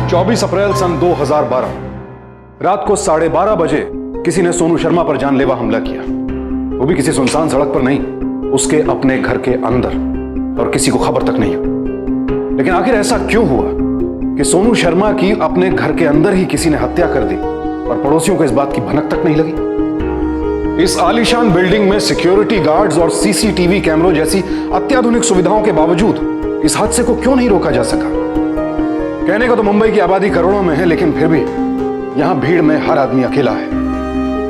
24 अप्रैल सन 2012 रात को 12:30 बजे किसी ने सोनू शर्मा पर जानलेवा हमला किया, वो भी किसी सुनसान सड़क पर नहीं, उसके अपने घर के अंदर, और किसी को खबर तक नहीं। लेकिन आखिर ऐसा क्यों हुआ कि सोनू शर्मा की अपने घर के अंदर ही किसी ने हत्या कर दी और पड़ोसियों को इस बात की भनक तक नहीं लगी? इस आलीशान बिल्डिंग में सिक्योरिटी गार्ड्स और सीसीटीवी कैमरों जैसी अत्याधुनिक सुविधाओं के बावजूद इस हादसे को क्यों नहीं रोका जा सका? कहने को तो मुंबई की आबादी करोड़ों में है, लेकिन फिर भी यहां भीड़ में हर आदमी अकेला है।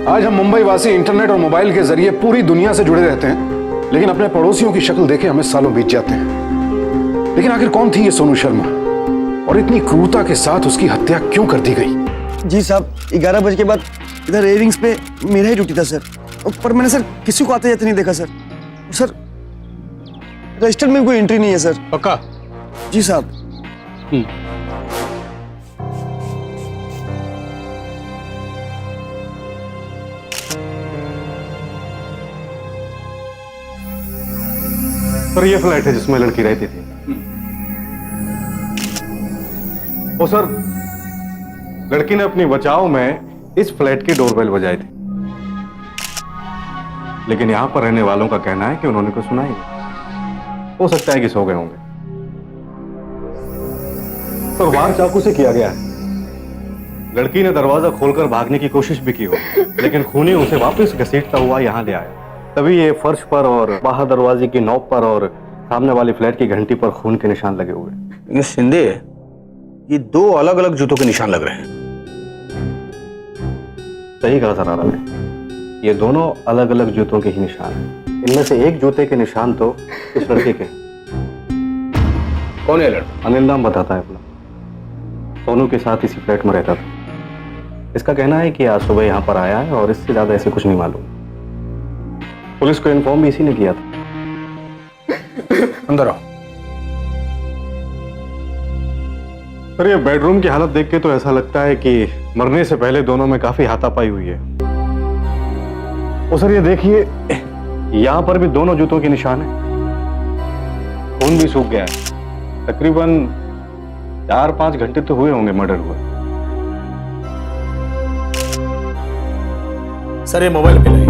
आज हम मुंबई वासी इंटरनेट और मोबाइल के जरिए पूरी दुनिया से जुड़े रहते हैं, लेकिन अपने पड़ोसियों की शक्ल देखे हमें सालों बीत जाते हैं। लेकिन आखिर कौन थी ये सोनू शर्मा और इतनी क्रूरता के साथ उसकी हत्या क्यों कर दी गई? जी साहब, 11 बजे के बाद इधर रेयरिंग्स पे मेरा ही ड्यूटी था सर, पर मैंने सर किसी को आते जाते नहीं देखा सर। सर रजिस्टर में कोई एंट्री नहीं है सर। पक्का? जी साहब। सर ये फ्लैट है जिसमें लड़की रहती थी। ओ सर, लड़की ने अपनी बचाव में इस फ्लैट की डोरबेल बजाई थी, लेकिन यहां पर रहने वालों का कहना है कि उन्होंने कुछ सुना ही नहीं। हो सकता है कि सो गए होंगे। तो वार चाकू से किया गया है। लड़की ने दरवाजा खोलकर भागने की कोशिश भी की हो, लेकिन खूनी उसे वापस घसीटता हुआ यहां ले आया। तभी ये फर्श पर और बाहर दरवाजे की नोक पर और सामने वाली फ्लैट की घंटी पर खून के निशान लगे हुए। ये शिंदे, ये 2 अलग अलग जूतों के निशान लग रहे हैं। सही कहा सर आराम ने, ये दोनों अलग अलग जूतों के ही निशान हैं। इनमें से एक जूते के निशान तो इस लड़के के। कौन है लड़का? अनिल नाम बताता है अपना, सोनू के साथ इसी फ्लैट में रहता था। इसका कहना है कि आज सुबह यहाँ पर आया है और इससे ज्यादा ऐसे कुछ नहीं मालूम। पुलिस को इन्फॉर्म भी इसी ने किया था। अंदर आओ। सर ये बेडरूम की हालत देख के तो ऐसा लगता है कि मरने से पहले दोनों में काफी हाथापाई हुई है। और सर ये देखिए, यहां पर भी दोनों जूतों के निशान है। खून भी सूख गया है। तकरीबन 4-5 घंटे तो हुए होंगे मर्डर हुआ। सर ये मोबाइल पे लाइए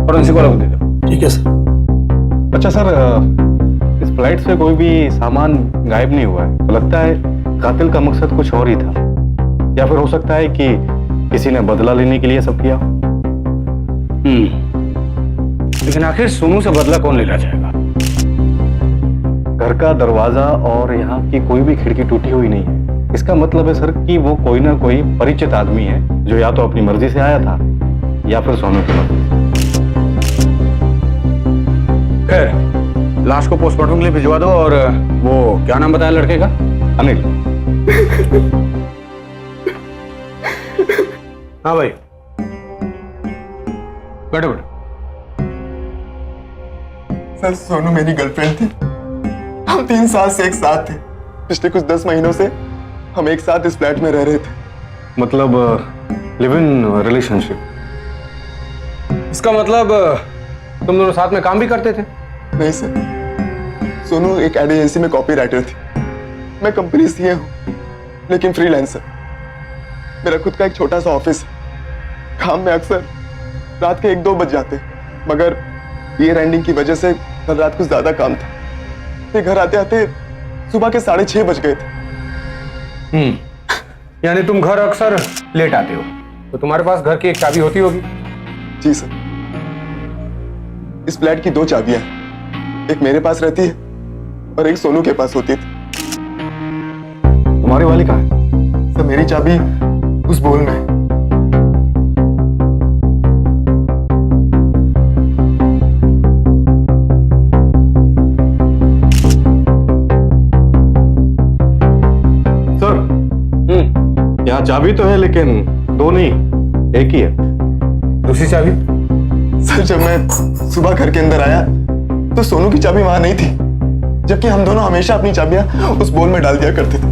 और उनसे को रख दे दो। ठीक है सर। अच्छा सर, इस फ्लाइट से कोई भी सामान गायब नहीं हुआ है, तो लगता है कातिल का मकसद कुछ और ही था, या फिर हो सकता है कि किसी ने बदला लेने के लिए सब किया। लेकिन आखिर सोनू से बदला कौन लेना चाहेगा? घर का दरवाजा और यहाँ की कोई भी खिड़की टूटी हुई नहीं है। इसका मतलब है सर कि वो कोई ना कोई परिचित आदमी है जो या तो अपनी मर्जी से आया था या फिर सोनू की मर्जी से। खैर, लाश को पोस्टमार्टम के लिए भिजवा दो। और वो क्या नाम बताया लड़के का? अनिल। हाँ भाई, बैठो बैठो। सर सोनू मेरी गर्लफ्रेंड थी। हम 3 साल से एक साथ थे। पिछले कुछ 10 महीनों से हम एक साथ इस फ्लैट में रह रहे थे। मतलब लिव इन रिलेशनशिप। इसका मतलब तुम दोनों साथ में काम भी करते थे? नहीं सर, सोनू एक एड एजेंसी में कॉपी राइटर थी। मैं कंपनी सीए हूँ, लेकिन फ्रीलांसर। मेरा खुद का एक छोटा सा ऑफिस है। काम में अक्सर रात के 1-2 बज जाते, मगर ईयर एंडिंग की वजह से कल रात कुछ ज्यादा काम था। फिर घर आते आते सुबह के 6:30 बज गए थे। यानी तुम घर अक्सर लेट आते हो, तो तुम्हारे पास घर की एक चाबी होती होगी? जी सर, इस फ्लैट की 2 चाबियां हैं। एक मेरे पास रहती है और एक सोनू के पास होती थी। तुम्हारी वाली कहाँ है? सर मेरी चाबी उस बोल में है। सर यहाँ चाबी तो है, लेकिन 2 नहीं, एक ही है। दूसरी चाबी? सर जब मैं सुबह घर के अंदर आया तो सोनू की चाबी वहां नहीं थी, जबकि हम दोनों हमेशा अपनी चाबियां उस बोल में डाल दिया करते थे।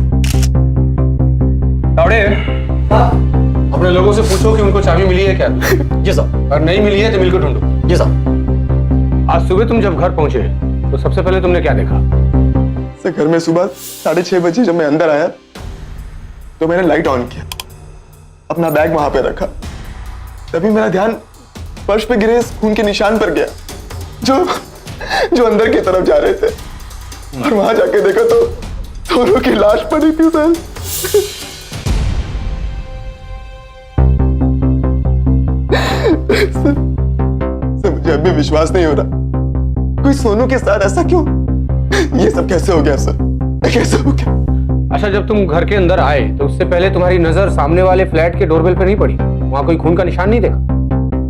तावड़े, अपने लोगों से पूछो कि उनको चाबी मिली है क्या? जी साहब। और नहीं मिली है तो मिलकर ढूंढो। जी साहब। आज सुबह तुम जब घर पहुंचे तो सबसे पहले तुमने क्या देखा? से घर में सुबह 6:30 बजे जब मैं अंदर आया तो मैंने लाइट ऑन किया, अपना बैग वहां पे रखा, तभी मेरा ध्यान फर्श पे गिरे इस खून के निशान पर गया जो अंदर की तरफ जा रहे थे। और वहां जाके देखा तो सोनू की लाश पड़ी थी सर। सर मुझे अभी विश्वास नहीं हो रहा, कोई सोनू के साथ ऐसा क्यों? ये सब कैसे हो गया सर? कैसे हो गया? अच्छा, जब तुम घर के अंदर आए तो उससे पहले तुम्हारी नजर सामने वाले फ्लैट के डोरबेल पर नहीं पड़ी? वहां कोई खून का निशान नहीं देखा?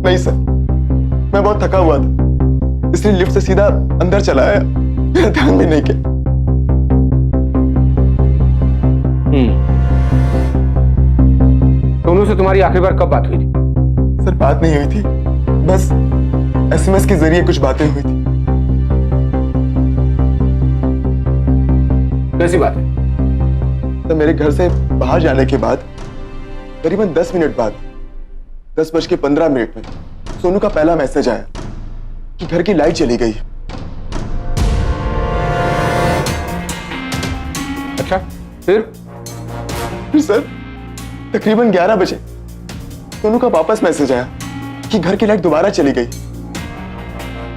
नहीं सर, मैं बहुत थका हुआ था, इसलिए लिफ्ट से सीधा अंदर चला आया, मेरा ध्यान भी नहीं किया। सोनू से तुम्हारी आखिरी बार कब बात हुई थी? सर बात नहीं हुई थी, बस SMS के जरिए कुछ बातें हुई थी। कैसी बात है? तो मेरे घर से बाहर जाने के बाद करीबन 10 मिनट बाद 10:15 में सोनू का पहला मैसेज आया कि घर की लाइट चली गई। अच्छा, फिर सर तकरीबन 11 बजे सोनू का वापस मैसेज आया कि घर की लाइट दोबारा चली गई।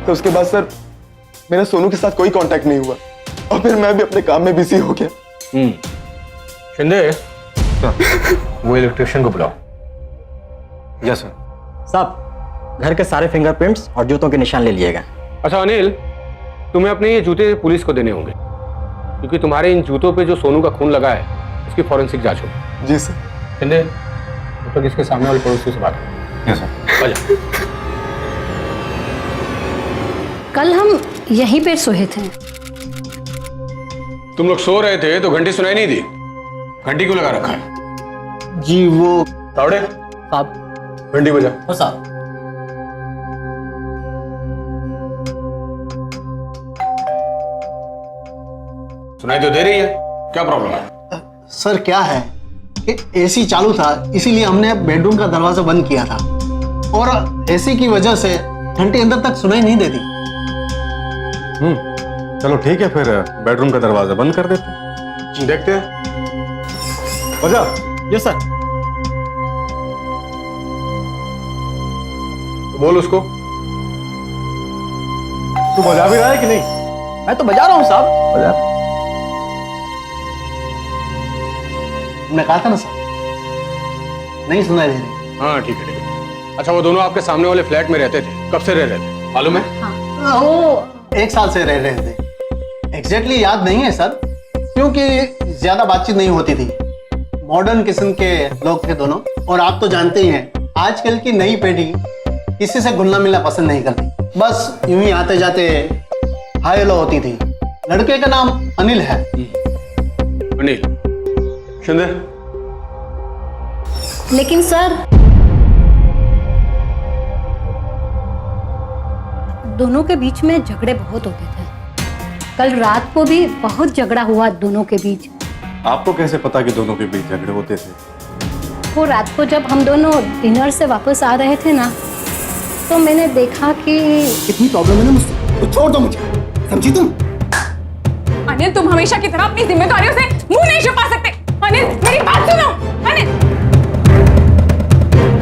तो उसके बाद सर मेरा सोनू के साथ कोई कांटेक्ट नहीं हुआ और फिर मैं भी अपने काम में बिजी हो गया। शिंदे, वो इलेक्ट्रिशियन को बुलाओ। Yes sir. साहब, घर के सारे फिंगरप्रिंट्स और जूतों के निशान ले लिए गए। अच्छा अनिल, तुम्हें अपने ये जूते पुलिस को देने होंगे, क्योंकि तुम्हारे इन जूतों पे जो सोनू का खून लगा है उसकी फॉरेंसिक जांच होगी। जी सर। शिंदे, तो इसके सामने वाले पड़ोसी से बात करो। Yes sir. आजा। कल हम यहीं पे सोए थे। तुम लोग सो रहे थे तो घंटी सुनाई नहीं दी? घंटी क्यों लगा रखा है? जी वो तावड़े, साहब। घंटी बजा। हो साहब। सुनाई तो दे रही है, क्या प्रॉब्लम है? सर क्या है कि एसी चालू था, इसीलिए हमने बेडरूम का दरवाजा बंद किया था और एसी की वजह से घंटी अंदर तक सुनाई नहीं देती। चलो ठीक है, फिर बेडरूम का दरवाजा बंद कर देते हैं। देखते हैं। बजा। Yes sir. बोल उसको। तू बजा भी रहा है कि नहीं? मैं तो बजा रहा हूँ साहब। बजा। मैं कहा था ना सर, नहीं सुनाई दे रही। हाँ ठीक है, ठीक है। अच्छा, वो दोनों आपके सामने वाले फ्लैट में रहते थे, कब से रह रहे थे मालूम है? वो 1 साल से रह रहे थे। एग्जैक्टली याद नहीं है सर, क्योंकि ज्यादा बातचीत नहीं होती थी। मॉडर्न किस्म के लोग थे दोनों, और आप तो जानते ही हैं आजकल की नई पीढ़ी किसी से घुलना मिलना पसंद नहीं करती, बस यूं ही आते जाते हाय हेलो होती थी। लड़के का नाम अनिल है। अनिल। शिंदे। लेकिन सर, दोनों के बीच में झगड़े बहुत होते थे। कल रात को भी बहुत झगड़ा हुआ दोनों के बीच। आपको कैसे पता कि दोनों के बीच झगड़े होते थे? वो रात को जब हम दोनों डिनर से वापस आ रहे थे ना, तो मैंने देखा कि इतनी प्रॉब्लम है ना मुझसे, तो छोड़ दो मुझे, समझी तुम? अनिल, तुम हमेशा की तरह अपनी जिम्मेदारियों से मुंह नहीं छुपा सकते। अनिल, मेरी बात सुनो। Anil,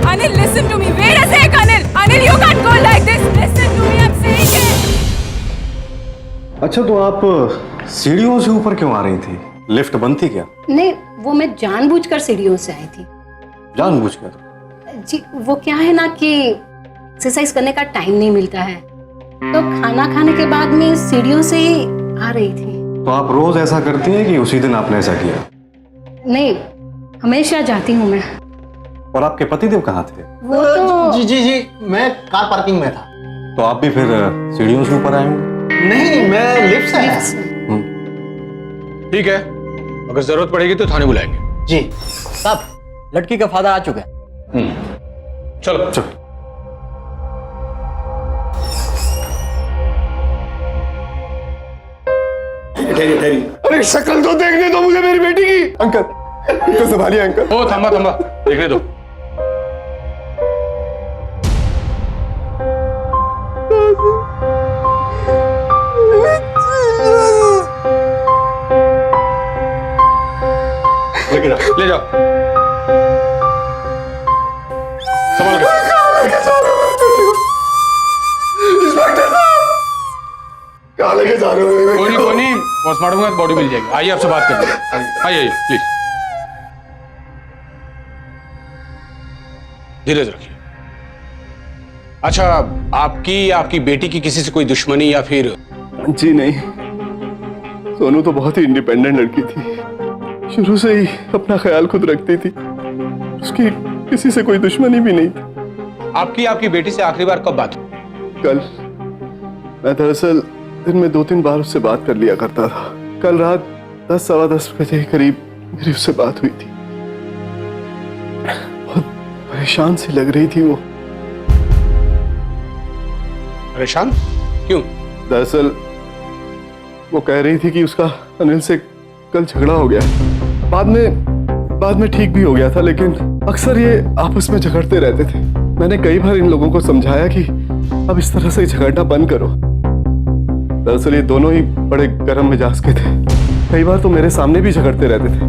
Anil, listen to me. Wait a sec, Anil. Anil, you can't go like this. Listen to me. I'm saying it. अच्छा, तो आप सीढ़ियों से ऊपर क्यों आ रही थी? लिफ्ट बंद थी क्या? नहीं, वो मैं जानबूझकर सीढ़ियों से आई थी। जानबूझकर? जी, वो क्या है ना कि एक्सरसाइज करने का टाइम नहीं मिलता है, तो खाना खाने के बाद में सीढ़ियों से ही आ रही थी। तो आप रोज ऐसा करती हैं कि उसी दिन आपने ऐसा किया? नहीं, हमेशा जाती हूँ मैं। और आपके पतिदेव कहाँ थे? वो तो जी जी जी, मैं कार पार्किंग में था। तो आप भी फिर सीढ़ियों से ऊपर आए होंगे? नहीं, मैं लिफ्ट से आया। ठीक है, अगर जरूरत पड़ेगी तो थाने बुलाएंगे। जी साहब, लड़की का फादर आ चुका है। चलो चलो। अरे शक्ल तो देखने दो मुझे मेरी बेटी की। अंकल, इनको संभालिए अंकल। ओ थम्बा थम्बा, देखने दो। ले जाओ। संभाल के। कहाँ लेके जा रहे हो? कोई नहीं पोस्टमार्टम के बाद बॉडी मिल जाएगी। आइए आपसे बात करते हैं। आइए प्लीज। धीरज रखिए। अच्छा, आपकी बेटी की किसी से कोई दुश्मनी या फिर? जी नहीं, सोनू तो बहुत ही इंडिपेंडेंट लड़की थी, शुरू से ही अपना ख्याल खुद रखती थी, उसकी किसी से कोई दुश्मनी भी नहीं थी। आपकी बेटी से आखिरी बार कब बात हुई? कल मैं दरअसल दिन में 2-3 बार उससे बात कर लिया करता था। कल रात 10 सवा 10 बजे के करीब मेरी उससे बात हुई थी। बहुत परेशान सी लग रही थी वो। परेशान क्यों? दरअसल वो कह रही थी कि उसका अनिल से कल झगड़ा हो गया। बाद में ठीक भी हो गया था, लेकिन अक्सर ये आपस में झगड़ते रहते थे। मैंने कई बार इन लोगों को समझाया कि अब इस तरह से झगड़ना बंद करो। दरअसल ये दोनों ही बड़े गर्म मिजाज के थे। कई बार तो मेरे सामने भी झगड़ते रहते थे,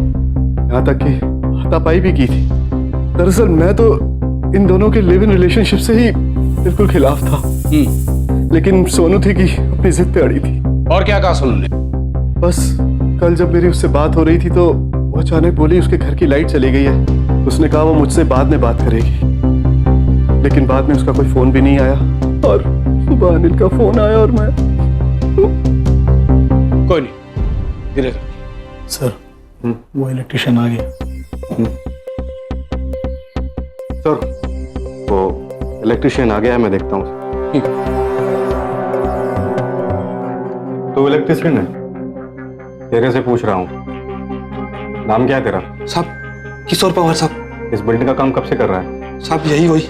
यहाँ तक कि हाथापाई भी की थी। दरअसल मैं तो इन दोनों के लिव इन रिलेशनशिप से ही बिल्कुल खिलाफ था, लेकिन सोनू थी कि अपनी जिद पे अड़ी थी। और क्या कहा सोनू ने? बस कल जब मेरी उससे बात हो रही थी तो वो अचानक बोली उसके घर की लाइट चली गई है। उसने कहा वो मुझसे बाद में बात करेगी, लेकिन बाद में उसका कोई फोन भी नहीं आया और सुबह अनिल का फोन आया और मैं कोई नहीं, धीरज। सर वो इलेक्ट्रिशियन आ गया। सर वो इलेक्ट्रिशियन आ गया है, मैं देखता हूँ। तो इलेक्ट्रिशियन है, तेरे से पूछ रहा हूँ, नाम क्या है तेरा? साहब किशोर पवार साहब। इस बिल्डिंग का काम कब से कर रहा है? साहब यही हुई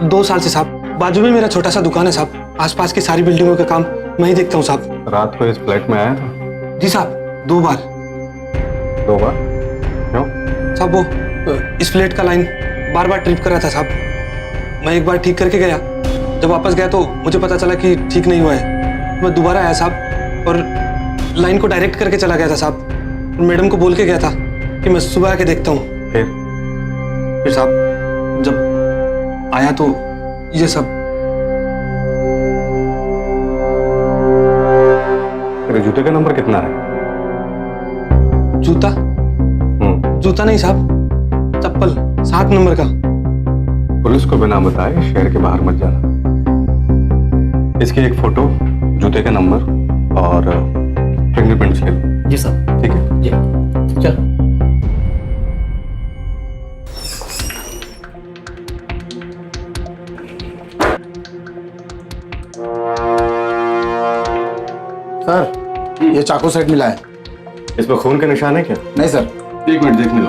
2 साल से साहब। बाजू में मेरा छोटा सा दुकान है साहब। आसपास की सारी बिल्डिंगों का काम मैं ही देखता हूँ साहब। रात को इस फ्लैट में आया था? जी साहब 2 बार। 2 बार? क्यों? साहब वो इस फ्लैट का लाइन बार बार ट्रिप कर रहा था साहब। मैं एक बार ठीक करके गया, जब वापस गया तो मुझे पता चला कि ठीक नहीं हुआ है। मैं दोबारा आया साहब और लाइन को डायरेक्ट करके चला गया था साहब। मैडम को बोल के गया था कि मैं सुबह आके देखता हूँ। फिर साहब जब आया तो ये सब। तेरे जूते का नंबर कितना है? जूता? जूता नहीं साहब, चप्पल 7 नंबर का। पुलिस को बिना बताए शहर के बाहर मत जाना। इसकी एक फोटो, जूते का नंबर और फिंगरप्रिंट्स ले लो। जी सर। ठीक है? जी चल। सर ये चाकू सेट मिला है। इस पर खून के निशान है क्या? नहीं सर। 1 मिनट देखने दो।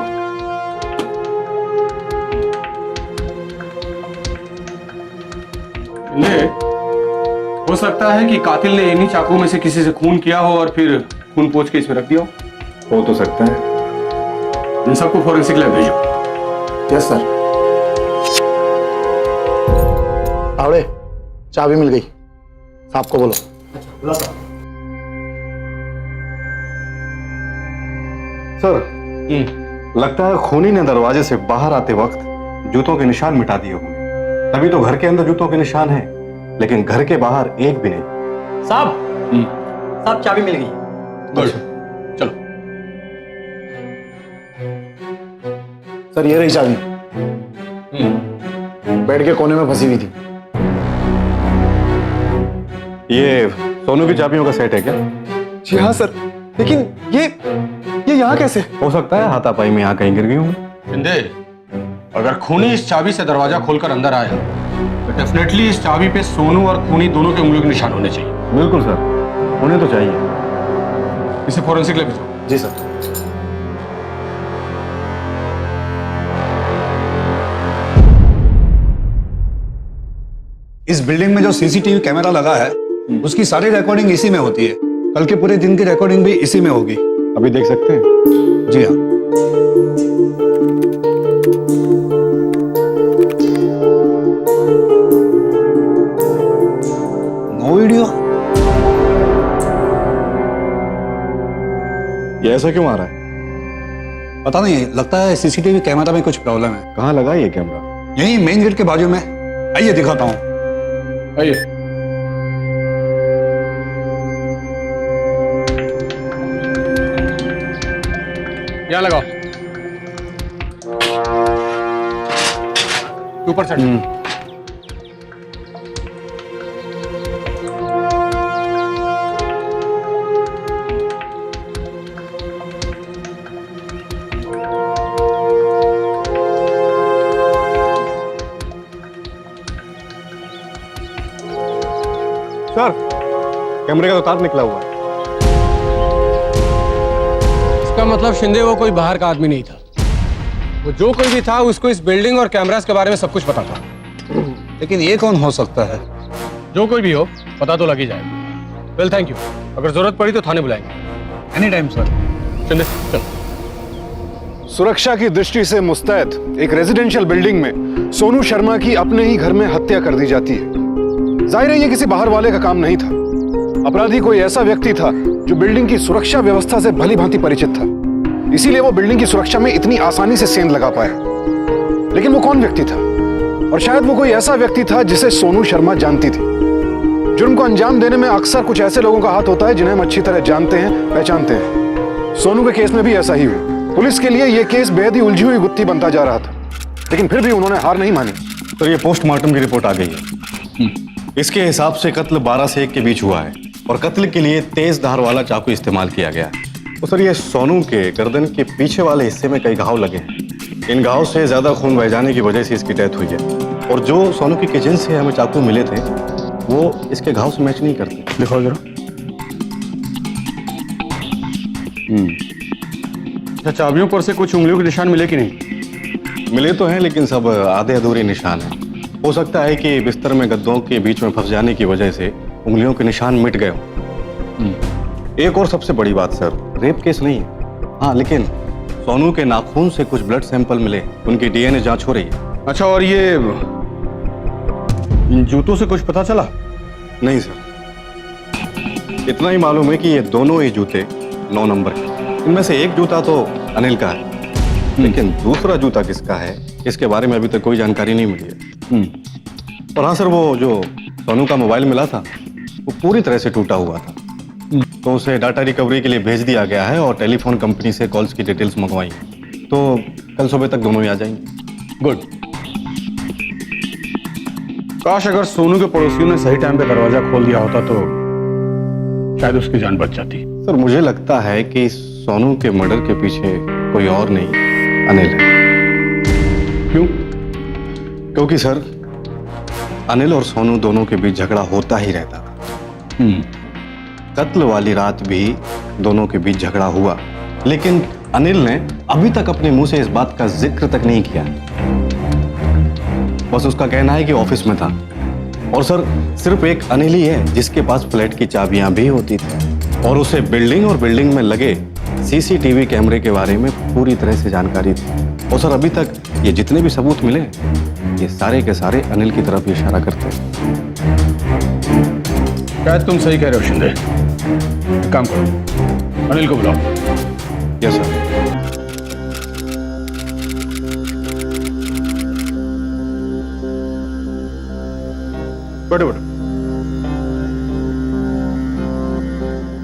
ले, हो सकता है कि कातिल ने इन्हीं चाकू में से किसी से खून किया हो और फिर खून पोंछ के इसमें रख दिया हो तो सकता है। इन सबको फॉरेंसिक लैब भेजो। Yes sir. आवड़े चाबी मिल गई, साहब को बोलो। सर लगता है खूनी ने दरवाजे से बाहर आते वक्त जूतों के निशान मिटा दिए होंगे, तभी तो घर के अंदर जूतों के निशान हैं, लेकिन घर के बाहर एक भी नहीं। साहब चाबी मिल गई। चलो। सर ये रही चाबी, बेड के कोने में फंसी हुई थी। ये सोनू की चाबियों का सेट है क्या? जी हाँ सर, लेकिन ये यहाँ कैसे? हो सकता है हाथापाई में यहाँ कहीं गिर गई हूँ। बिंदे, अगर खूनी इस चाबी से दरवाजा खोलकर अंदर आया तो डेफिनेटली इस चाबी पे सोनू और खूनी दोनों के उंगलियों के निशान होने चाहिए। बिल्कुल सर, उन्हें तो चाहिए। इसे फॉरेंसिक लैब भेजो। जी सर। इस बिल्डिंग में जो सीसीटीवी कैमरा लगा है उसकी सारी रिकॉर्डिंग इसी में होती है। कल के पूरे दिन की रिकॉर्डिंग भी इसी में होगी। अभी देख सकते हैं? जी हाँ। No video? ये ऐसा क्यों आ रहा है? पता नहीं, लगता है सीसीटीवी कैमरा में कुछ प्रॉब्लम है। कहाँ लगा ये कैमरा? यही मेन गेट के बाजू में। आइए दिखाता हूँ। आइए। यहाँ लगाओ। ऊपर चढ़। सर, कैमरे का तो तार निकला हुआ है। इसका मतलब शिंदे वो कोई बाहर का आदमी नहीं था। वो जो कोई भी था उसको इस बिल्डिंग और कैमरास के बारे में सब कुछ पता था। लेकिन ये कौन हो सकता है? जो कोई भी हो पता तो लग ही जाएगा। Well thank you. अगर जरूरत पड़ी तो थाने बुलाएंगे। Any time sir. शिंदे चल। सुरक्षा की दृष्टि से मुस्तैद एक रेजिडेंशियल बिल्डिंग में सोनू शर्मा की अपने ही घर में हत्या कर दी जाती है। जाहिर है ये किसी बाहर वाले का काम नहीं था। अपराधी कोई ऐसा व्यक्ति था जो बिल्डिंग की सुरक्षा व्यवस्था से भली भांति परिचित था, इसीलिए वो बिल्डिंग की सुरक्षा में इतनी आसानी से सेंध लगा पाया। लेकिन वो कौन व्यक्ति था? और शायद वो कोई ऐसा व्यक्ति था जिसे सोनू शर्मा जानती थी। जुर्म को अंजाम देने में अक्सर कुछ ऐसे लोगों का हाथ होता है जिन्हें हम अच्छी तरह जानते हैं, पहचानते हैं। सोनू के केस में भी ऐसा ही हुआ। पुलिस के लिए यह केस बेहद ही उलझी हुई गुत्थी बनता जा रहा था, लेकिन फिर भी उन्होंने हार नहीं मानी। तो ये पोस्टमार्टम की रिपोर्ट आ गई है। इसके हिसाब से कत्ल 12 से 1 के बीच हुआ है और कत्ल के लिए तेज धार वाला चाकू इस्तेमाल किया गया है। तो सर, ये सोनू के गर्दन के पीछे वाले हिस्से में कई घाव लगे हैं। इन घाव से ज्यादा खून बह जाने की वजह से इसकी डेथ हुई है। और जो सोनू की किचन से हमें चाकू मिले थे वो इसके घाव से मैच नहीं करते। दिखाओ जरा। अच्छा, चाबियों पर से कुछ उंगलियों के निशान मिले कि नहीं? मिले तो हैं, लेकिन सब आधे अधूरे निशान हैं। हो सकता है कि बिस्तर में गद्दों के बीच में फंस जाने की वजह से उंगलियों के निशान मिट गए हों। एक और सबसे बड़ी बात सर, रेप केस नहीं है। हाँ, लेकिन सोनू के नाखून से कुछ ब्लड सैंपल मिले, उनकी डीएनए जांच हो रही है। अच्छा, और ये इन जूतों से कुछ पता चला? नहीं सर, इतना ही मालूम है कि ये दोनों ही जूते 9 नंबर के। इनमें से एक जूता तो अनिल का है, लेकिन दूसरा जूता किसका है इसके बारे में अभी तक कोई जानकारी नहीं मिली है। और हाँ सर, वो जो सोनू का मोबाइल मिला था वो पूरी तरह से टूटा हुआ था, तो उसे डाटा रिकवरी के लिए भेज दिया गया है और टेलीफोन कंपनी से कॉल्स की डिटेल्स मंगवाई। तो कल सुबह तक दोनों ही आ जाएंगे। गुड। काश अगर सोनू के पड़ोसियों ने सही टाइम पे दरवाजा खोल दिया होता तो शायद उसकी जान बच जाती। सर, मुझे लगता है कि सोनू के मर्डर के पीछे कोई और नहीं, अनिल है। क्यों? क्योंकि सर, अनिल और सोनू दोनों के बीच झगड़ा होता ही रहता था। कत्ल वाली रात भी दोनों के बीच झगड़ा हुआ, लेकिन अनिल ने अभी तक अपने मुंह से इस बात का जिक्र तक नहीं किया। बस उसका कहना है कि ऑफिस में था। और सर, सिर्फ एक अनिल ही है जिसके पास फ्लैट की चाबियां भी होती थी और उसे बिल्डिंग और बिल्डिंग में लगे सीसीटीवी कैमरे के बारे में पूरी तरह से जानकारी थी। और सर, अभी तक ये जितने भी सबूत मिले ये सारे के सारे अनिल की तरफ इशारा करते हैं। शायद तुम सही कह रहे हो शिंदे। एक काम करो, अनिल को बुलाओ। Yes sir. बैठो बैठो।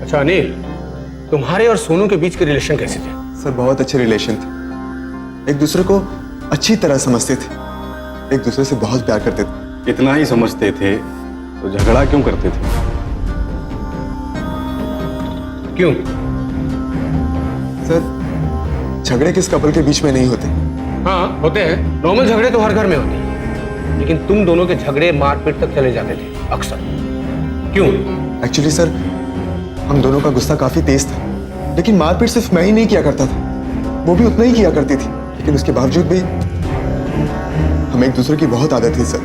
अच्छा अनिल, तुम्हारे और सोनू के बीच के रिलेशन कैसे थे? सर, बहुत अच्छे रिलेशन थे। एक दूसरे को अच्छी तरह समझते थे, एक दूसरे से बहुत प्यार करते थे। इतना ही समझते थे तो झगड़ा क्यों करते थे? क्यों? सर, झगड़े किस कपल के बीच में नहीं होते। हाँ होते हैं, नॉर्मल झगड़े तो हर घर में होते हैं, लेकिन तुम दोनों के झगड़े मारपीट तक चले जाते थे अक्सर। क्यों? एक्चुअली सर, हम दोनों का गुस्सा काफी तेज था, लेकिन मारपीट सिर्फ मैं ही नहीं किया करता था, वो भी उतना ही किया करती थी। लेकिन उसके बावजूद भी हमें एक दूसरे की बहुत आदत थी सर।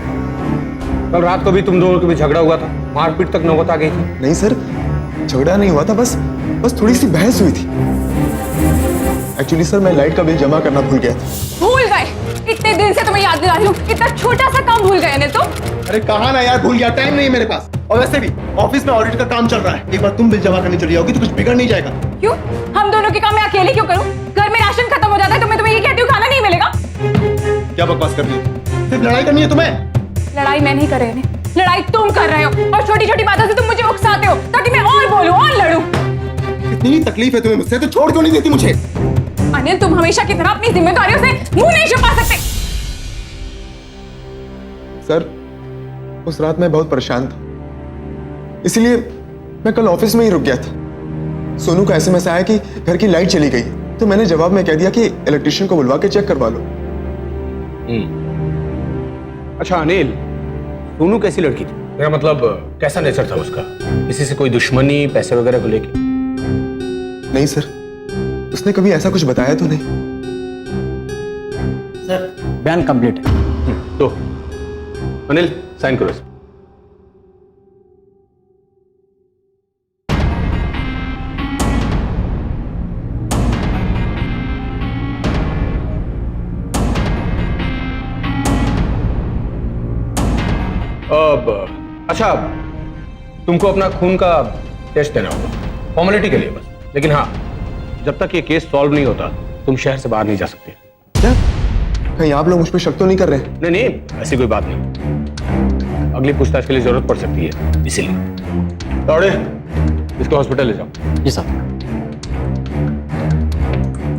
कल रात को भी तुम दोनों के बीच झगड़ा हुआ था, मारपीट तक नौबत आ गई थी। नहीं सर, झगड़ा नहीं हुआ था, बस थोड़ी सी बहस हुई थी। एक्चुअली सर, मैं लाइट का बिल जमा करना भूल गया था। भूल गए? इतने दिन से तुम्हें याद दिला रही हूँ, इतना छोटा सा काम भूल गए तुम। अरे कहा ना यार, भूल गया, टाइम नहीं है मेरे पास। और वैसे भी ऑफिस में ऑडिट का काम चल रहा है, एक बार तुम बिल जमा करने चली जाओगी तो कुछ बिगड़ नहीं जाएगा। क्यों? हम दोनों के काम मैं अकेले क्यों करूँ? घर में राशन खत्म हो जाता क्या बकवास कर रही हो? सिर्फ लड़ाई करनी है तुम्हें? लड़ाई मैं नहीं कर रही हूँ, लड़ाई तुम कर रहे हो और छोटी छोटी बातों से तुम मुझे उकसाते हो ताकि मैं और बोलूं और लड़ूं। इतनी तकलीफ है तुम्हें मुझसे तो छोड़ क्यों नहीं देती मुझे? अनिल, तुम हमेशा की तरह अपनी जिम्मेदारियों से मुंह नहीं छुपा सकते। सर, उस रात मैं बहुत परेशान था, इसलिए मैं कल ऑफिस में ही रुक गया था। सोनू का एसएमएस आया कि घर की लाइट चली गई, तो मैंने जवाब में कह दिया कि इलेक्ट्रिशियन को बुलवा के चेक करवा लो। अच्छा अनिल, सोनू कैसी लड़की थी? मेरा मतलब कैसा नेचर था उसका? किसी से कोई दुश्मनी, पैसे वगैरह को लेके? नहीं सर, उसने कभी ऐसा कुछ बताया तो नहीं। सर बयान कंप्लीट है। तो अनिल साइन करो इसमें। अब अच्छा, तुमको अपना खून का टेस्ट देना होगा फॉर्मेलिटी के लिए बस, लेकिन हाँ, जब तक ये केस सॉल्व नहीं होता तुम शहर से बाहर नहीं जा सकते। क्या? कहीं आप लोग मुझ पर शक तो नहीं कर रहे? नहीं नहीं, ऐसी कोई बात नहीं, अगली पूछताछ के लिए जरूरत पड़ सकती है, इसीलिए। दौड़े, इसको हॉस्पिटल ले जाओ। जी साहब।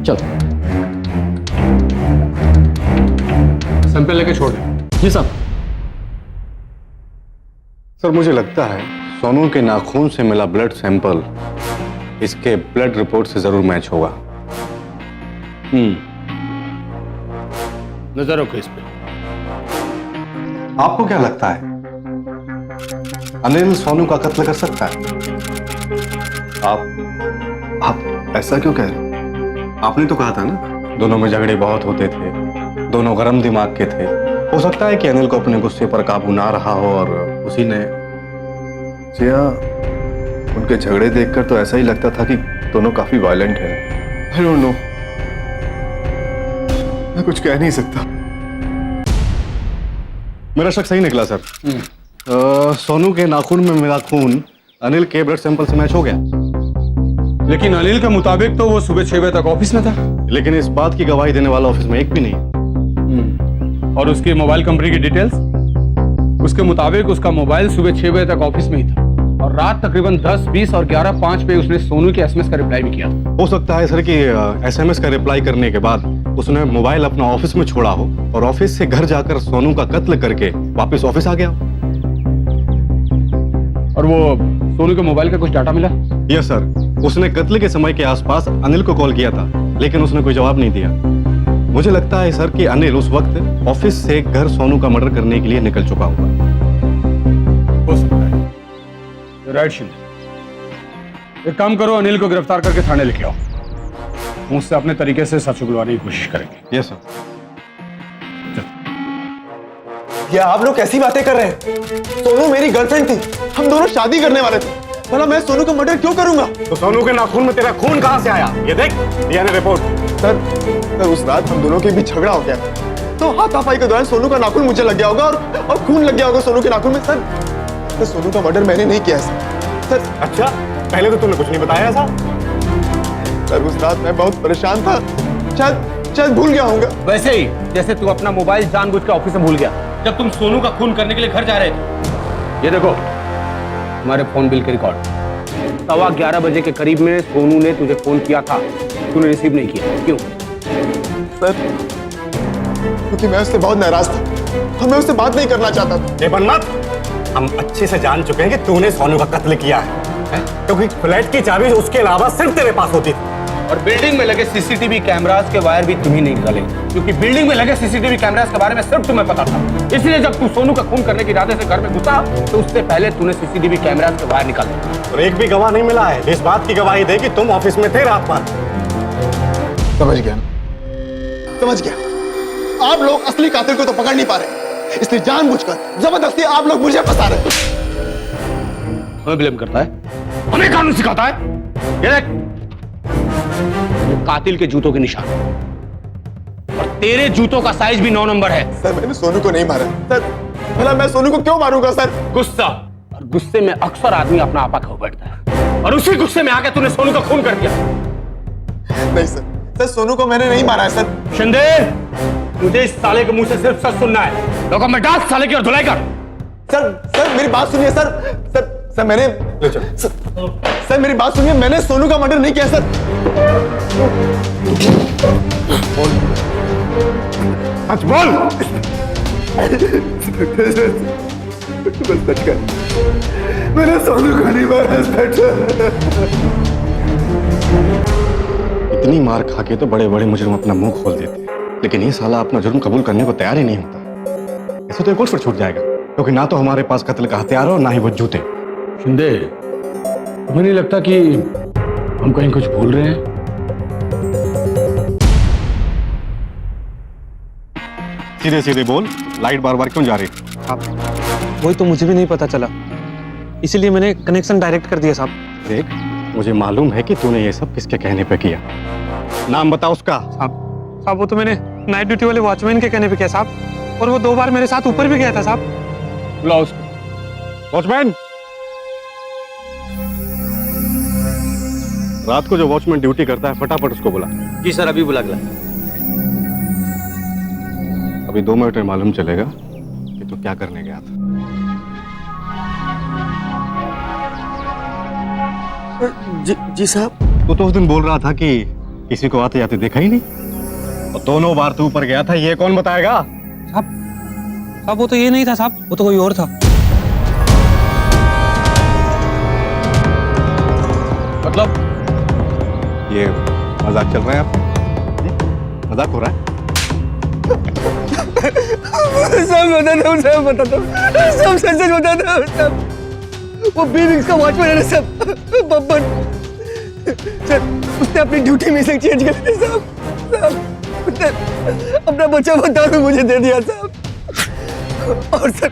चलो। सैंपल लेके छोड़ दे। जी साहब। सर मुझे लगता है सोनू के नाखून से मिला ब्लड सैंपल इसके ब्लड रिपोर्ट से जरूर मैच होगा। नजर रखो इस पे। आपको क्या लगता है अनिल सोनू का कत्ल कर सकता है? आप ऐसा क्यों कह रहे हैं? आपने तो कहा था ना दोनों में झगड़े बहुत होते थे, दोनों गरम दिमाग के थे। हो सकता है कि अनिल को अपने गुस्से पर काबू ना रहा हो और उसी ने। जिया, उनके झगड़े देखकर तो ऐसा ही लगता था कि दोनों काफी वायलेंट हैं। I don't know, मैं कुछ कह नहीं सकता। मेरा शक सही निकला सर। सोनू के नाखून में मिला खून अनिल के ब्लड सैंपल से मैच हो गया। लेकिन अनिल के मुताबिक तो वो सुबह 6 बजे तक ऑफिस में था। लेकिन इस बात की गवाही देने वाला ऑफिस में एक भी नहीं है। और उसकी मोबाइल कंपनी की डिटेल्स? उसके मुताबिक उसका मोबाइल सुबह 6 बजे तक ऑफिस में ही था और रात तकरीबन 10, 20 और 11:05 पे उसने सोनू के एसएमएस का रिप्लाई भी किया था। हो सकता है सर कि एसएमएस का रिप्लाई करने के बाद उसने मोबाइल अपना ऑफिस में छोड़ा हो और ऑफिस से घर जाकर सोनू का कत्ल करके वापस ऑफिस आ गया। और वो सोनू के मोबाइल का कुछ डाटा मिला? यस सर, उसने कत्ल के समय के आसपास अनिल को कॉल किया था, लेकिन उसने कोई जवाब नहीं दिया। मुझे लगता है सर कि अनिल उस वक्त ऑफिस से घर सोनू का मर्डर करने के लिए निकल चुका होगा। हो सकता है। राइट शिंदे, एक काम करो, अनिल को गिरफ्तार करके थाने लेके आओ। मुझसे अपने तरीके से सच उगलवाने की कोशिश करेंगे। Yes sir. ये आप लोग कैसी बातें कर रहे हैं? सोनू मेरी गर्लफ्रेंड थी, हम दोनों शादी करने वाले थे। भला मैं सोनू का मर्डर क्यों करूंगा? तो सोनू के नाखून में तेरा खून कहां से आया? ये देख, डीएनए रिपोर्ट। सर उस रात हम दोनों के बीच झगड़ा हो गया, तो हाथापाई के दौरान सोनू का नाखून मुझे लग गया होगा और खून लग गया होगा सोनू के नाखून में। सर सोनू का मर्डर मैंने नहीं किया सर। अच्छा, पहले तो तूने कुछ नहीं बताया ऐसा। सर उस रात मैं बहुत परेशान था, शायद भूल गया होऊंगा। वैसे ही जैसे तू अपना मोबाइल जानबूझ के ऑफिस में भूल गया जब तुम सोनू का खून करने के लिए घर जा रहे थे। ये देखो हमारे फोन बिल के रिकॉर्ड। 11:15 बजे के करीब में सोनू ने तुझे फोन किया था, तूने रिसीव नहीं किया, क्यों? सर क्योंकि मैं उससे बहुत नाराज था और मैं उससे बात नहीं करना चाहता था। मत, हम अच्छे से जान चुके हैं कि तूने सोनू का कत्ल किया है, क्योंकि फ्लैट की चाबी उसके अलावा सिर्फ तेरे पास होती थी। और बिल्डिंग में लगे सीसीटीवी कैमरास के वायर भी तुम ही नहीं निकाले, क्योंकि बिल्डिंग में लगे सीसीटीवी कैमरास के बारे में सिर्फ तुम्हें पता था। इसलिए जब तू सोनू का खून करने के इरादे से घर में घुसा तो उससे पहले तूने सीसीटीवी कैमरास के वायर निकाले। और एक भी गवाह नहीं मिला है इस बात की गवाही दे कि तुम ऑफिस में थे रात भर। समझ गया। आप लोग असली कातिल को तो पकड़ नहीं पा रहे, इसलिए जानबूझकर जबरदस्ती आप लोग मुझे फंसा रहे। हमें ब्लेम करता है, हमें कानून सिखाता है। ये देख, ये कातिल के जूतों के निशान और तेरे जूतों का साइज भी 9 नंबर है। सर मैंने सोनू को नहीं मारा। सर भला मैं सोनू को क्यों मारूंगा? सर गुस्सा, और गुस्से में अक्सर आदमी अपना आपा खो बैठता है, और उसी गुस्से में आके तूने सोनू का खून कर दिया। नहीं सर सर सोनू को मैंने नहीं मारा है सर। शिंदे, मुझे इस साले के मुंह से सिर्फ सच सुनना है। लोगों में डांस साले की और धुलाई कर। सर मेरी बात सुनिए सर मैंने सर मेरी बात सुनिए, मैंने सोनू का मर्डर नहीं किया सर। सच बोल। बस सच कर, मैंने सोनू को नहीं मारा इंस्पेक्टर। इतनी मार खा के तो बड़े बड़े मुजरिम अपना मुंह खोल देते हैं, लेकिन ये साला अपना जुर्म कबूल करने को तैयार ही नहीं होता। ऐसे तो एक और पर छूट जाएगा, क्योंकि ना तो हमारे पास कत्ल का हथियार हो, ना ही वो जूते। शिंदे, तुम्हें नहीं लगता कि हम कहीं कुछ भूल रहे हैं? सीधे सीधे बोल, लाइट बार बार क्यों जा रही? वही तो मुझे भी नहीं पता चला, इसीलिए मैंने कनेक्शन डायरेक्ट कर दिया साहब। देख, मुझे मालूम है कि तूने ये सब किसके कहने पे किया। नाम बता उसका। साहब वो तो मैंने नाइट ड्यूटी वाले वॉचमैन के कहने पे किया साहब, और वो 2 बार मेरे साथ ऊपर भी गया था साहब। बुलाओ उसको। वॉचमैन, रात को जो वॉचमैन ड्यूटी करता है फटाफट उसको बुला। जी सर, अभी बुला गया। अभी 2 मिनट में मालूम चलेगा कि तू क्या करने गया था। जी साहब। तू तो उस दिन बोल रहा था कि किसी को आते जाते देखा ही नहीं, और 2 बार तू ऊपर गया था, ये कौन बताएगा? साहब वो तो ये नहीं था साहब, वो तो कोई और था। मतलब ये मजाक चल रहा है आप? मजाक हो रहा है? सब बताता हूँ, सब सच बताता हूँ सब। वो B-Wings का वॉचमैन है ना सब, बब्बन सर, उसने अपनी ड्यूटी में से चेंज कर दी साहब। उसने अपना बच्चा दारू मुझे दे दिया साहब, और सर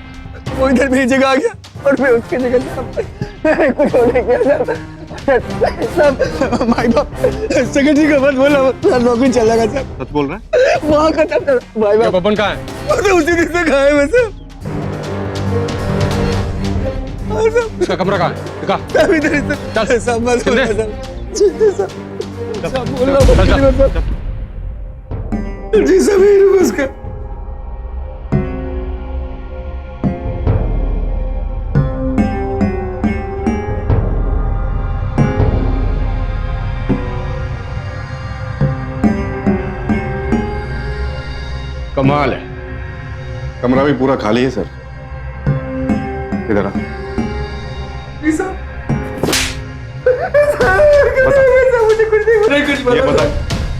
वो इधर मेरी जगह आ गया और मैं उसकी जगह साहब मैंने कुछ और नहीं किया साहब। भाई बाप सेक्रेटरी का बात बोला, नौकरी चलेगा साहब। सच बोल रहा है? वहाँ का था भाई बाप। बब्बन कहाँ है? तो उसी दिन से खाए मैं साहब। उसका कमरा कहाँ है? दिखा। चल सब मत बोल सब बोल रहा जी सब ही उसका। कमाल है। कमरा भी पूरा खाली है सर। इधर आ। मुझे कुछ नहीं पता। ये बता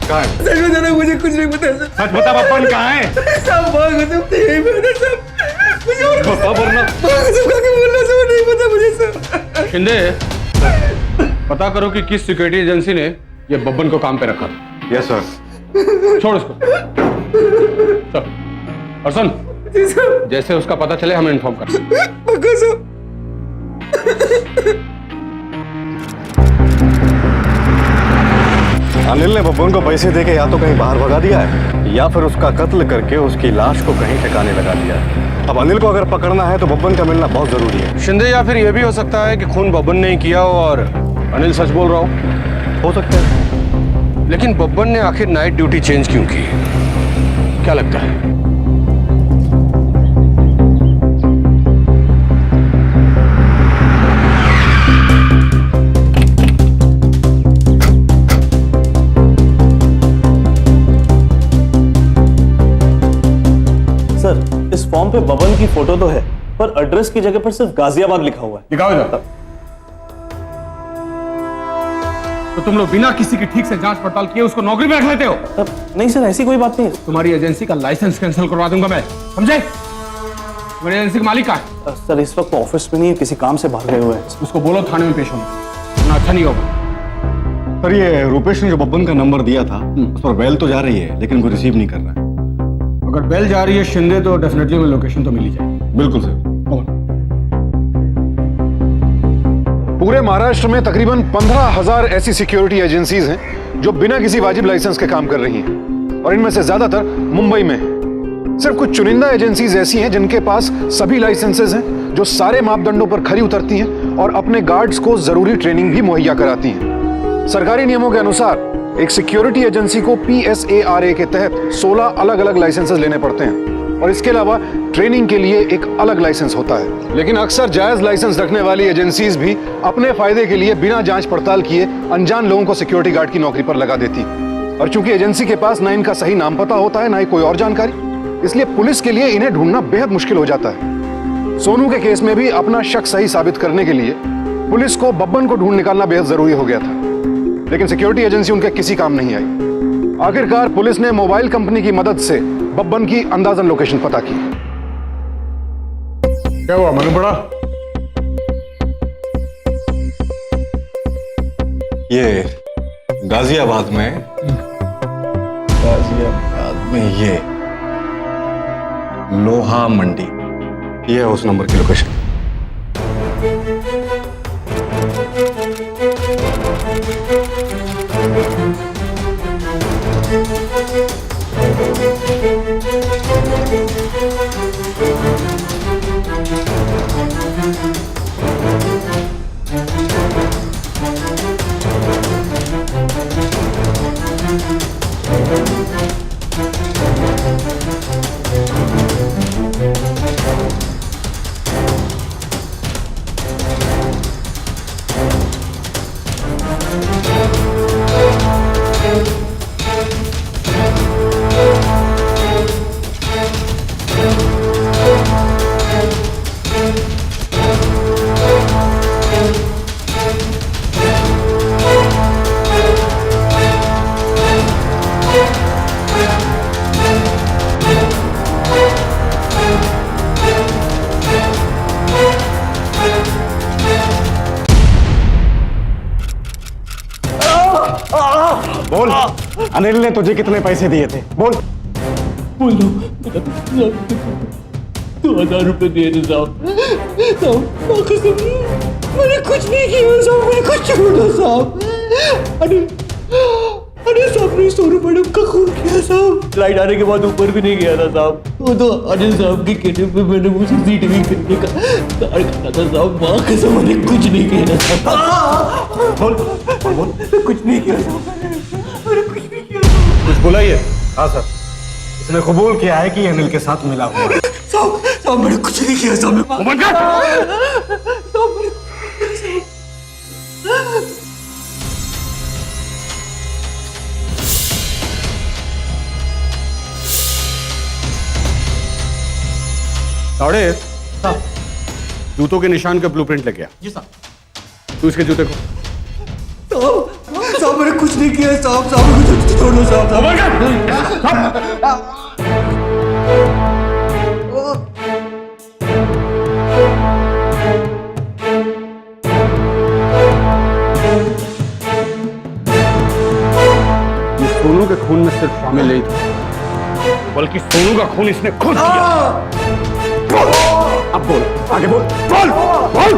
कहाँ है? सच बता रहा, मुझे कुछ नहीं पता सर। सच बता, बब्बन कहाँ है? सब भाग सब यही पता सब। मुझे और बता वरना सब का बोलना सब नहीं पता मुझे सर। शिंदे, पता करो कि किस सिक्योरिटी एजेंसी ने ये बब्बन को काम पे रखा। Yes sir. छोड़ उसको। चल। और सुन, जैसे उसका पता चले हमें इन्फॉर्म कर। पक्का सर। अनिल ने बब्बन को पैसे देके या तो कहीं बाहर भगा दिया है, या फिर उसका कत्ल करके उसकी लाश को कहीं ठिकाने लगा दिया है। अब अनिल को अगर पकड़ना है तो बब्बन का मिलना बहुत जरूरी है। शिंदे, या फिर यह भी हो सकता है कि खून बब्बन ने ही किया हो और अनिल सच बोल रहा हो सकता है। लेकिन बब्बन ने आखिर नाइट ड्यूटी चेंज क्यों की? क्या लगता है? सर, इस फॉर्म पे बबन की फोटो तो है, पर एड्रेस की जगह पर सिर्फ गाजियाबाद लिखा हुआ है। दिखाओ इधर। तो तुम लोग बिना किसी की ठीक से जांच पड़ताल किए उसको नौकरी में रख लेते हो? नहीं सर, ऐसी कोई बात नहीं है। तुम्हारी एजेंसी का लाइसेंस कैंसिल करवा दूंगा मैं, समझे? तुम्हारी एजेंसी का मालिक कहाँ है? सर इस वक्त ऑफिस में नहीं है, किसी काम से बाहर गए हुए हैं। उसको बोलो थाने में पेश होने, वरना अच्छा नहीं होगा। सर, ये रूपेश ने जो बब्बन का नंबर दिया था उस पर बेल तो जा रही है, लेकिन कोई रिसीव नहीं कर रहा है। अगर बेल जा रही है शिंदे, तो डेफिनेटली हमें लोकेशन तो मिल ही जाएगी। बिल्कुल सर। पूरे महाराष्ट्र में तकरीबन 15,000 ऐसी सिक्योरिटी एजेंसीज हैं जो बिना किसी वाजिब लाइसेंस के काम कर रही हैं, और इनमें से ज्यादातर मुंबई में हैं। सिर्फ कुछ चुनिंदा एजेंसीज ऐसी हैं जिनके पास सभी लाइसेंसेज हैं, जो सारे मापदंडों पर खरी उतरती हैं और अपने गार्ड्स को जरूरी ट्रेनिंग भी मुहैया कराती हैं। सरकारी नियमों के अनुसार एक सिक्योरिटी एजेंसी को PSARA के तहत 16 अलग अलग लाइसेंसेस लेने पड़ते हैं और इसके अलावा ट्रेनिंग के लिए एक अलग लाइसेंस होता है। लेकिन अक्सर जायज लाइसेंस रखने वाली एजेंसीज भी अपने फायदे के लिए बिना जांच पड़ताल किए अनजान लोगों को सिक्योरिटी गार्ड की नौकरी पर लगा देती। और चूंकि एजेंसी के पास ना इनका सही नाम पता होता है ना ही कोई और जानकारी, इसलिए पुलिस के लिए इन्हें ढूंढना बेहद मुश्किल हो जाता है। सोनू के केस में भी अपना शक सही साबित करने के लिए पुलिस को बब्बन को ढूंढ निकालना बेहद जरूरी हो गया था, लेकिन सिक्योरिटी एजेंसी उनके किसी काम नहीं आई। आखिरकार पुलिस ने मोबाइल कंपनी की मदद से बब्बन की अंदाजन लोकेशन पता की। क्या हुआ मनु बड़ा? ये गाजियाबाद में ये लोहा मंडी, ये है उस नंबर की लोकेशन। बोल, अनिल ने तुझे कितने पैसे दिए थे? बोल। बोलो 2000 रुपए दिए थे साहब। मैंने कुछ नहीं किया साहब, मैंने कुछ छोड़ा साहब। अनिल साहब ने सोनू मैडम का खून किया साहब। लाइट आने के बाद ऊपर भी नहीं गया था साहब। वो तो अनिल साहब के कहने पे मैंने वो CCTV करने का कार्ड करा था साहब। माँ कसम मैंने कुछ नहीं किया था साहब। बोल कुछ नहीं किया साहब, मैंने कुछ नहीं किया। कुछ बोला ये? हाँ सर, इसने कबूल किया है कि अनिल के साथ मिला हुआ है। साहब मैंने कुछ नहीं किया साहब। ताड़े, जूतों के निशान का ब्लूप्रिंट लेके आ। जी साहब। तू इसके जूते को। साहब मैंने कुछ नहीं किया साहब। साहब मुझे छोड़ दो साहब। ये सोनू के खून में सिर्फ शामिल नहीं था, बल्कि सोनू का खून इसने खुद किया। अब बोल, आगे बोल, बोल, बोल।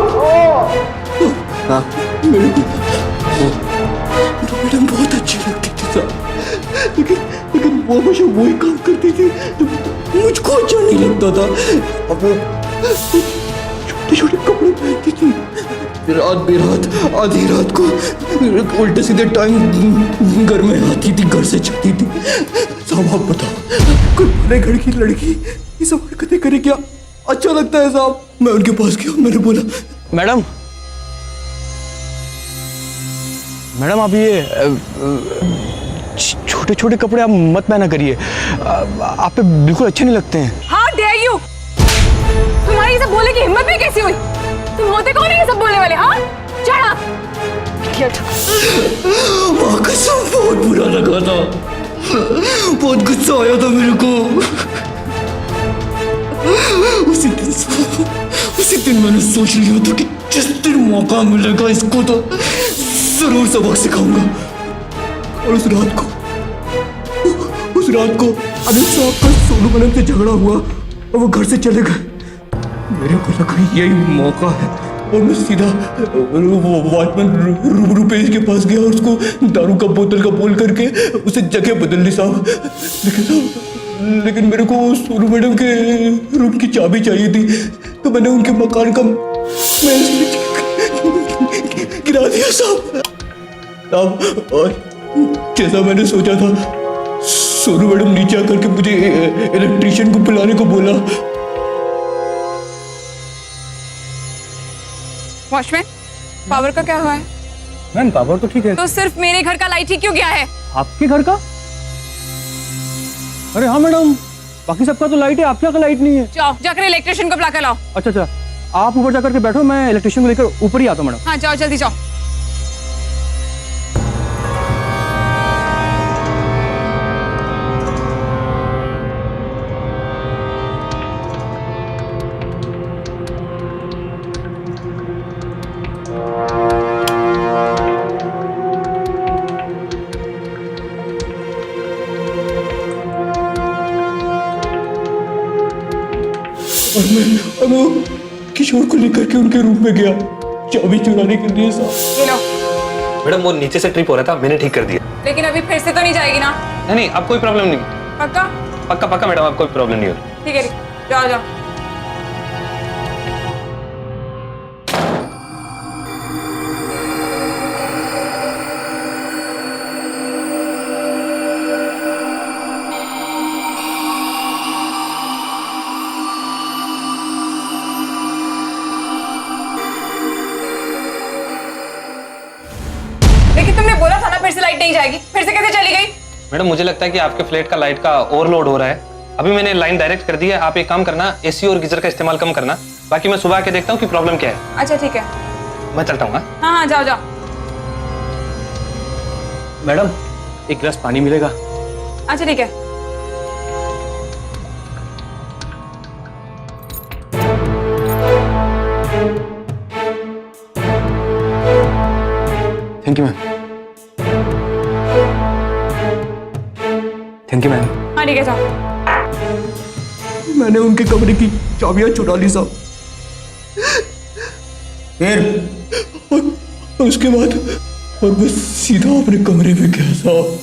मेरे को मैडम बहुत अच्छी लगती थी साहब, लेकिन वो हमेशा वही काम करती थी तो मुझको अच्छा नहीं लगता था। अब वो छोटे छोटे कपड़े पहनती थी, रात बेरात आधी रात को उल्टे सीधे टाइम घर में आती थी, घर से जाती थी। साहब आप बताओ, कोई बड़े घर की लड़की ये सब हरकतें करे क्या अच्छा लगता है साहब? मैं उनके पास गया, मैंने बोला मैडम आप ये छोटे छोटे कपड़े आप मत पहना करिए, आप पे बिल्कुल अच्छे नहीं लगते हैं। How dare you? तुम्हारी ये सब बोलने की हिम्मत भी कैसी हुई? तुम होते कौन है ये सब बोलने वाले? हाँ, चढ़ा। माँ कसम बहुत बुरा लगा था, बहुत गुस्सा आया था मेरे को। उसी दिन मैंने सोच लिया था कि जिस दिन मौका मिलेगा इसको तो जरूर सबक सिखाऊंगा। और उस रात को अनिल साहब का सोनू मैडम से झगड़ा हुआ और वो घर से चले गए। मेरे को लगा यही मौका है और मैं सीधा वॉचमैन रुपेश के पास गया और उसको दारू का बोतल का बोल करके उसे जगह बदल ली साहब। लेकिन मेरे को सोनू मैडम के रूम की चाबी चाहिए थी, तो मैंने उनके मकान का गिरा दिया साहब। जैसा मैंने सोचा था, सोनू मैडम नीचे आकर के मुझे इलेक्ट्रिशियन को बुलाने को बोला। वॉचमैन, पावर का क्या हुआ है? मैम पावर तो ठीक है। तो सिर्फ मेरे घर का लाइट ही क्यों गया है? आपके घर का? अरे हाँ मैडम, बाकी सबका तो लाइट है, आपके यहाँ का लाइट नहीं है। जाओ जाकर इलेक्ट्रिशियन को बुला कर लाओ। अच्छा अच्छा, आप ऊपर जाकर के बैठो, मैं इलेक्ट्रिशियन को लेकर ऊपर ही आता हूँ मैडम। हाँ जाओ, जल्दी जाओ। और मैं वो किशोर को लेकर के उनके रूम में गया चाबी चुराने के लिए साहब। ये लो। मैडम वो नीचे से ट्रिप हो रहा था, मैंने ठीक कर दिया। लेकिन अभी फिर से तो नहीं जाएगी ना? नहीं नहीं, अब कोई प्रॉब्लम नहीं। पक्का? पक्का पक्का मैडम, अब कोई प्रॉब्लम नहीं होगी। ठीक है, जाओ जाओ। लेकिन तुमने बोला था ना फिर से लाइट नहीं जाएगी, फिर से कैसे चली गई? मैडम मुझे लगता है कि आपके फ्लैट का लाइट का ओवरलोड हो रहा है। अभी मैंने लाइन डायरेक्ट कर दी है। आप एक काम करना, एसी और गीजर का इस्तेमाल कम करना। बाकी मैं सुबह आके देखता हूँ कि प्रॉब्लम क्या है। अच्छा ठीक है, मैं चलता हूँ। हाँ हाँ जाओ जाओ। मैडम एक गिलास पानी मिलेगा? अच्छा ठीक है। Thank you ma'am. Thank you ma'am. हाँ ठीक है, जाओ। मैंने उनके कमरे की चाबियां चुरा ली साहब। फिर और उसके बाद और मैं सीधा अपने कमरे में गया साहब।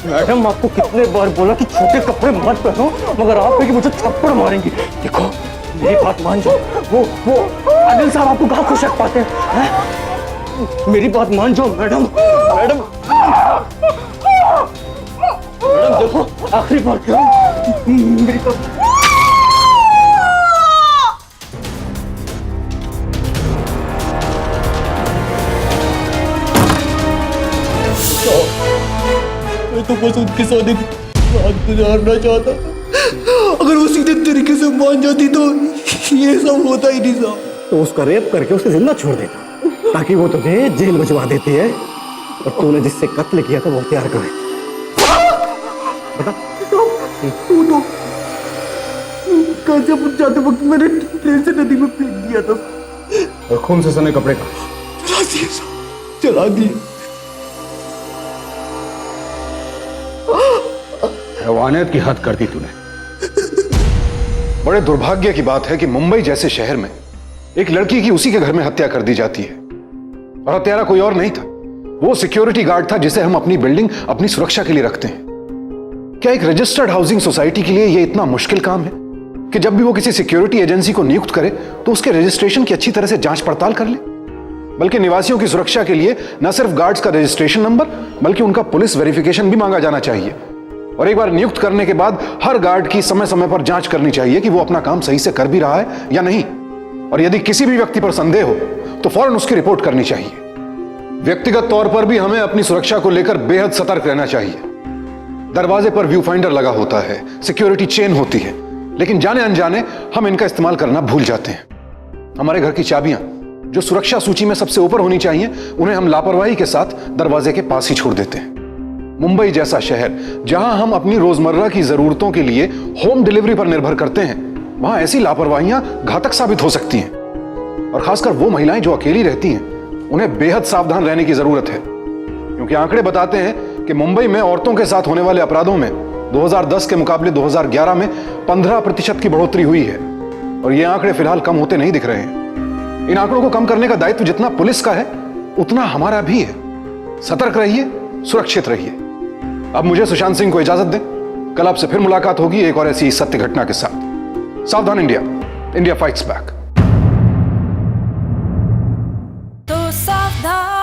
मैडम आपको कितने बार बोला कि छोटे कपड़े मत पहनो, मगर आप कि मुझे थप्पड़ मारेंगी। देखो मेरी बात मान जाओ। वो आदिल साहब आपको कहाँ खुश रख पाते हैं? मेरी बात मान जाओ मैडम। मैडम देखो, आखिरी बार करो, मेरी बात। मैं तो बस उनके साथ एक रात गुजारना चाहता था। अगर वो सीधे तरीके से मान जाती तो ये सब होता ही नहीं साहब। तो उसका रेप करके उसे जिंदा छोड़ देता, ताकि वो तुझे जेल भिजवा देती है। और तूने जिससे कत्ल किया था वो हत्यार करे। बता। जब जाते वक्त मैंने ट्रेन से नदी में फेंक दिया था और खून से सने कपड़े का चला दिए साहब, चला दिए। हैवानियत की हद कर दी तूने। बड़े दुर्भाग्य की बात है कि मुंबई जैसे शहर में एक लड़की की उसी के घर में हत्या कर दी जाती है, और हत्यारा कोई और नहीं था, वो सिक्योरिटी गार्ड था जिसे हम अपनी बिल्डिंग अपनी सुरक्षा के लिए रखते हैं। क्या एक रजिस्टर्ड हाउसिंग सोसाइटी के लिए यह इतना मुश्किल काम है कि जब भी वो किसी सिक्योरिटी एजेंसी को नियुक्त करे तो उसके रजिस्ट्रेशन की अच्छी तरह से जांच पड़ताल कर ले? बल्कि निवासियों की सुरक्षा के लिए न सिर्फ गार्ड्स का रजिस्ट्रेशन नंबर बल्कि उनका पुलिस वेरिफिकेशन भी मांगा जाना चाहिए। और एक बार नियुक्त करने के बाद हर गार्ड की समय समय पर जांच करनी चाहिए कि वो अपना काम सही से कर भी रहा है या नहीं। और यदि किसी भी व्यक्ति पर संदेह हो तो फौरन उसकी रिपोर्ट करनी चाहिए। व्यक्तिगत तौर पर भी हमें अपनी सुरक्षा को लेकर बेहद सतर्क रहना चाहिए। दरवाजे पर व्यू फाइंडर लगा होता है, सिक्योरिटी चेन होती है, लेकिन जाने अनजाने हम इनका इस्तेमाल करना भूल जाते हैं। हमारे घर की चाबियां जो सुरक्षा सूची में सबसे ऊपर होनी चाहिए, उन्हें हम लापरवाही के साथ दरवाजे के पास ही छोड़ देते हैं। मुंबई जैसा शहर जहां हम अपनी रोजमर्रा की जरूरतों के लिए होम डिलीवरी पर निर्भर करते हैं, वहां ऐसी लापरवाहियां घातक साबित हो सकती हैं। और खासकर वो महिलाएं जो अकेली रहती हैं, उन्हें बेहद सावधान रहने की जरूरत है, क्योंकि आंकड़े बताते हैं कि मुंबई में औरतों के साथ होने वाले अपराधों में 2010 के मुकाबले 2011 में 15% की बढ़ोतरी हुई है। और ये आंकड़े फिलहाल कम होते नहीं दिख रहे हैं। इन आंकड़ों को कम करने का दायित्व जितना पुलिस का है उतना हमारा भी है। सतर्क रहिए, सुरक्षित रहिए। अब मुझे सुशांत सिंह को इजाजत दें। कल आपसे फिर मुलाकात होगी एक और ऐसी सत्य घटना के साथ। सावधान इंडिया, इंडिया फाइट्स बैक। तो सावधान।